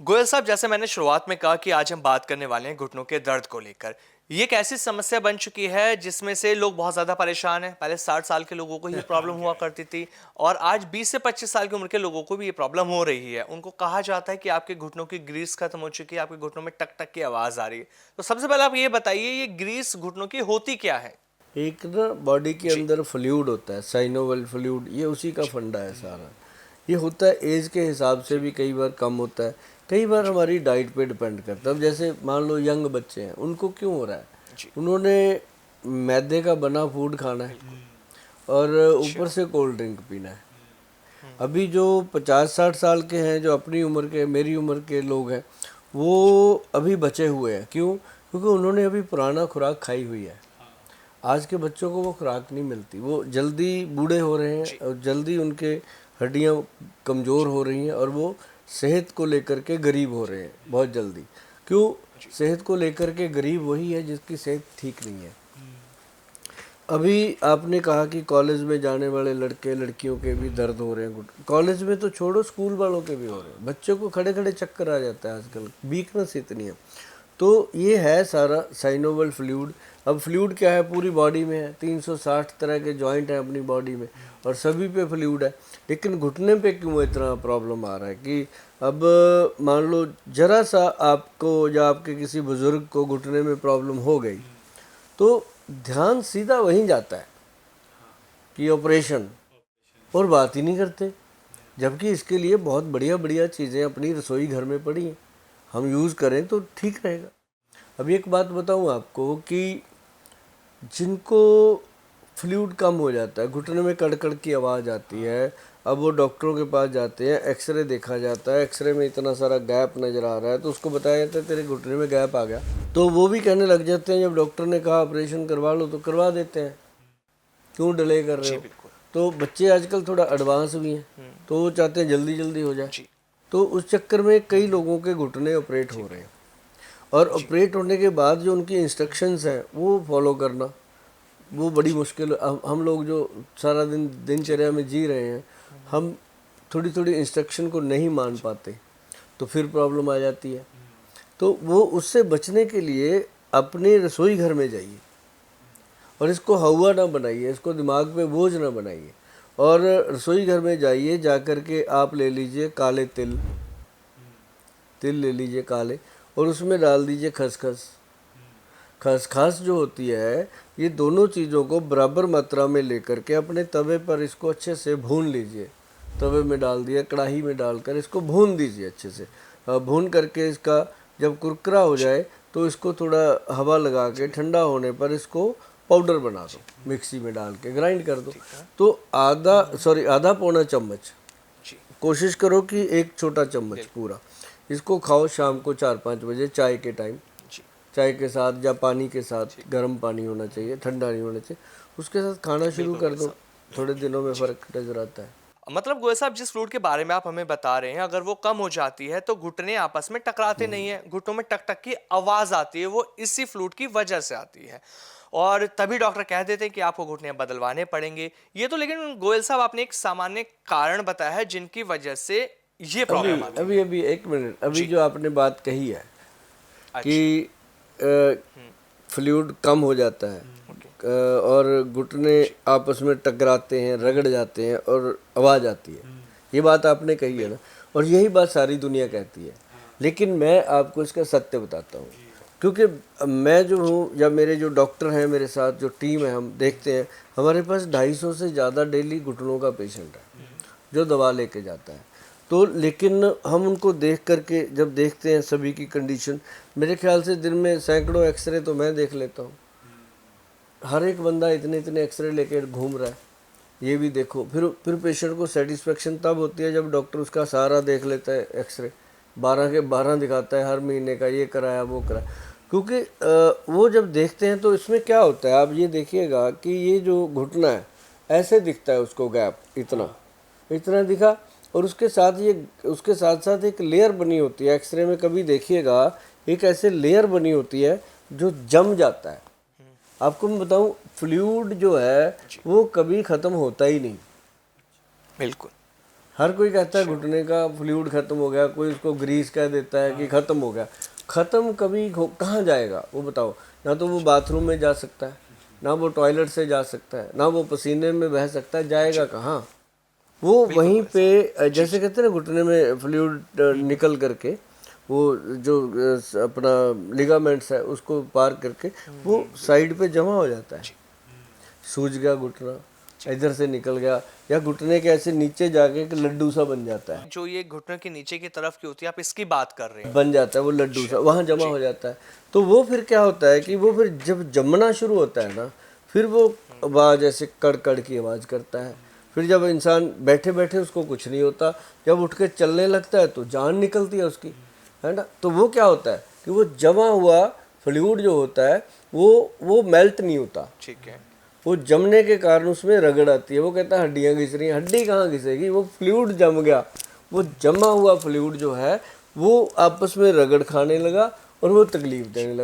गोयल साहब, जैसे मैंने शुरुआत में कहा कि आज हम बात करने वाले हैं घुटनों के दर्द को लेकर। ये एक ऐसी समस्या बन चुकी है जिसमें से लोग बहुत ज़्यादा परेशान हैं। पहले 60 साल के लोगों को ही प्रॉब्लम हुआ करती थी और आज 20 से 25 साल की उम्र के लोगों को भी ये प्रॉब्लम हो रही है। उनको कहा जाता है कि आपके घुटनों की ग्रीस खत्म हो चुकी है, आपके घुटनों में टक टक की आवाज़ आ रही है। तो सबसे पहले आप ये बताइए, ये ग्रीस घुटनों की होती क्या है? एक ना बॉडी के जी। अंदर फ्लूइड होता है, साइनोवल फ्लूइड, ये उसी का जी। फंडा है सारा। ये होता है एज के हिसाब से भी कई बार कम होता है, कई बार जी। हमारी डाइट पे डिपेंड करता है। अब जैसे मान लो यंग बच्चे हैं, उनको क्यों हो रहा है? जी। उन्होंने मैदे का बना फूड खाना है बिल्कुल। और ऊपर अच्छा। से कोल्ड ड्रिंक पीना है। हम्म। अभी जो 50-60 साल के हैं, जो अपनी उम्र के, मेरी उम्र के लोग हैं, वो जी। अभी बचे हुए हैं। क्यों? क्योंकि उन्होंने अभी पुराना खुराक खाई हुई है। आज के बच्चों को वो खुराक नहीं मिलती, वो जल्दी बूढ़े हो रहे हैं जी। और जल्दी उनके हड्डियां कमज़ोर हो रही हैं और वो सेहत को लेकर के गरीब हो रहे हैं बहुत जल्दी। क्यों? जी। सेहत को लेकर के गरीब वही है जिसकी सेहत ठीक नहीं है। अभी आपने कहा कि कॉलेज में जाने वाले लड़के लड़कियों के भी दर्द हो रहे हैं। कॉलेज में तो छोड़ो, स्कूल वालों के भी हो रहे हैं। बच्चों को खड़े खड़े चक्कर आ जाता है आजकल, वीकनेस इतनी है। तो ये है सारा साइनोवल फ्लूइड। अब फ्लूइड क्या है? पूरी बॉडी में है, 360 तरह के जॉइंट हैं अपनी बॉडी में और सभी पे फ्लूइड है। लेकिन घुटने पे क्यों इतना प्रॉब्लम आ रहा है कि अब मान लो जरा सा आपको या आपके किसी बुजुर्ग को घुटने में प्रॉब्लम हो गई तो ध्यान सीधा वहीं जाता है कि ऑपरेशन, और बात ही नहीं करते। जबकि इसके लिए बहुत बढ़िया बढ़िया चीज़ें अपनी रसोई घर में पड़ी हैं, हम यूज़ करें तो ठीक रहेगा। अभी एक बात बताऊं आपको कि जिनको फ्लूइड कम हो जाता है, घुटने में कड़कड़ की आवाज़ आती है, अब वो डॉक्टरों के पास जाते हैं, एक्सरे देखा जाता है, एक्सरे में इतना सारा गैप नज़र आ रहा है तो उसको बताया जाता है तेरे घुटने में गैप आ गया। तो वो भी कहने लग जाते हैं, जब डॉक्टर ने कहा ऑपरेशन करवा लो तो करवा देते हैं। क्यों डिले कर रहे जी। हो? बिल्कुल। तो बच्चे आजकल थोड़ा एडवांस भी हैं, तो वो चाहते हैं जल्दी जल्दी हो जाए। जी। तो उस चक्कर में कई लोगों के घुटने ऑपरेट जी। हो रहे हैं और जी। ऑपरेट होने के बाद जो उनकी इंस्ट्रक्शंस हैं वो फॉलो करना वो बड़ी जी। मुश्किल। हम लोग जो सारा दिन जी। दिनचर्या में जी रहे हैं, हम थोड़ी थोड़ी इंस्ट्रक्शन को नहीं मान पाते तो फिर प्रॉब्लम आ जाती है। तो वो उससे बचने के लिए अपने रसोई घर में जाइए और इसको हवा ना बनाइए, इसको दिमाग पे बोझ ना बनाइए। और रसोई घर में जाइए, जा कर के आप ले लीजिए काले तिल, तिल ले लीजिए काले, और उसमें डाल दीजिए खसखस। खसखस जो होती है, ये दोनों चीज़ों को बराबर मात्रा में लेकर के अपने तवे पर इसको अच्छे से भून लीजिए। तवे में डाल दिया, कढ़ाई में डालकर इसको भून दीजिए अच्छे से। भून करके इसका जब कुरकुरा हो जी। जाए तो इसको थोड़ा हवा लगा के ठंडा होने पर इसको पाउडर बना दो, मिक्सी में डाल के ग्राइंड कर दो। ठीक है। तो आधा पौना चम्मच, जी। कोशिश करो कि एक छोटा चम्मच बिल्कुल। पूरा, इसको खाओ शाम को 4-5 बजे चाय के टाइम। जी। चाय के साथ या पानी के साथ, ठीक। गर्म पानी होना चाहिए, ठंडा नहीं होना चाहिए। उसके साथ खाना शुरू बिल्कुल कर गोयल दो, थोड़े दिनों साहब। में जी। फ़र्क नज़र आता है। मतलब गोयल साहब, जिस फ्लूइड के बारे में आप हमें बता रहे हैं, अगर वो कम हो जाती है तो घुटने आपस में टकराते नहीं है, घुटनों में टक टक की आवाज आती है, वो इसी फ्लूइड की वजह से आती है और तभी डॉक्टर कह देते हैं कि आपको घुटने बदलवाने पड़ेंगे। ये तो लेकिन गोयल साहब, आपने एक सामान्य कारण बताया है जिनकी वजह से ये अभी प्रॉब्लम आती अभी है। अभी एक मिनट, अभी जी। जो आपने बात कही है अच्छा। कि फ्लूइड कम हो जाता है ओके। और घुटने जी। आपस में टकराते हैं, रगड़ जाते हैं और आवाज़ आती है, ये बात आपने कही है ना, बिल्कुल। और यही बात सारी दुनिया कहती है। लेकिन मैं आपको इसका सत्य बताता हूँ, क्योंकि मैं जो हूँ या मेरे जो डॉक्टर हैं मेरे साथ, जो टीम है, हम देखते हैं हमारे पास 250 से ज़्यादा डेली घुटनों का पेशेंट है जो दवा लेके जाता है। तो लेकिन हम उनको देख करके जब देखते हैं सभी की कंडीशन, मेरे ख्याल से दिन में सैकड़ों एक्सरे तो मैं देख लेता हूँ। हर एक बंदा इतने इतने एक्सरे लेके घूम रहा है, ये भी देखो। फिर पेशेंट को सेटिस्फेक्शन तब होती है जब डॉक्टर उसका सारा देख लेता है, एक्सरे 12 के 12 दिखाता है, हर महीने का ये कराया वो कराया। क्योंकि वो जब देखते हैं तो इसमें क्या होता है, आप ये देखिएगा कि ये जो घुटना है ऐसे दिखता है, उसको गैप इतना इतना दिखा, और उसके साथ साथ एक लेयर बनी होती है। एक्सरे में कभी देखिएगा, एक ऐसे लेयर बनी होती है जो जम जाता है। आपको मैं बताऊं, फ्लूइड जो है जी। वो कभी ख़त्म होता ही नहीं। बिल्कुल। हर कोई कहता है घुटने का फ्लूइड खत्म हो गया, कोई उसको ग्रीस कह देता है कि खत्म हो गया। खत्म कभी कहाँ जाएगा वो बताओ? ना तो वो बाथरूम में जा सकता है, ना वो टॉयलेट से जा सकता है, ना वो पसीने में बह सकता है, जाएगा कहाँ? वो वहीं पे जैसे कहते हैं ना घुटने में फ्लूइड निकल करके वो जो अपना लिगामेंट्स है उसको पार करके वो साइड पे जमा हो जाता है। सूज गया घुटना, इधर से निकल गया, या घुटने के ऐसे नीचे जाके एक लड्डू सा बन जाता है। जो ये घुटने के नीचे की तरफ की होती है, आप इसकी बात कर रहे हैं? बन जाता है वो लड्डू सा, वहाँ जमा हो जाता है। तो वो फिर क्या होता है कि वो फिर जब जमना शुरू होता है ना, फिर वो आवाज़ ऐसे कड़ कड़ की आवाज़ करता है। फिर जब इंसान बैठे बैठे उसको कुछ नहीं होता, जब उठ के चलने लगता है तो जान निकलती है उसकी, है ना। तो वो क्या होता है कि वो जमा हुआ फ्लूइड जो होता है वो मेल्ट नहीं होता, ठीक है। वो जमने के कारण उसमें रगड़ आती है। वो कहता है हड्डियाँ घिस रही हैं, हड्डी कहाँ घिसेगी, वो फ्लूइड जम गया। वो जमा हुआ फ्लूइड जो है वो आपस में रगड़ खाने लगा और वो तकलीफ देने लगा।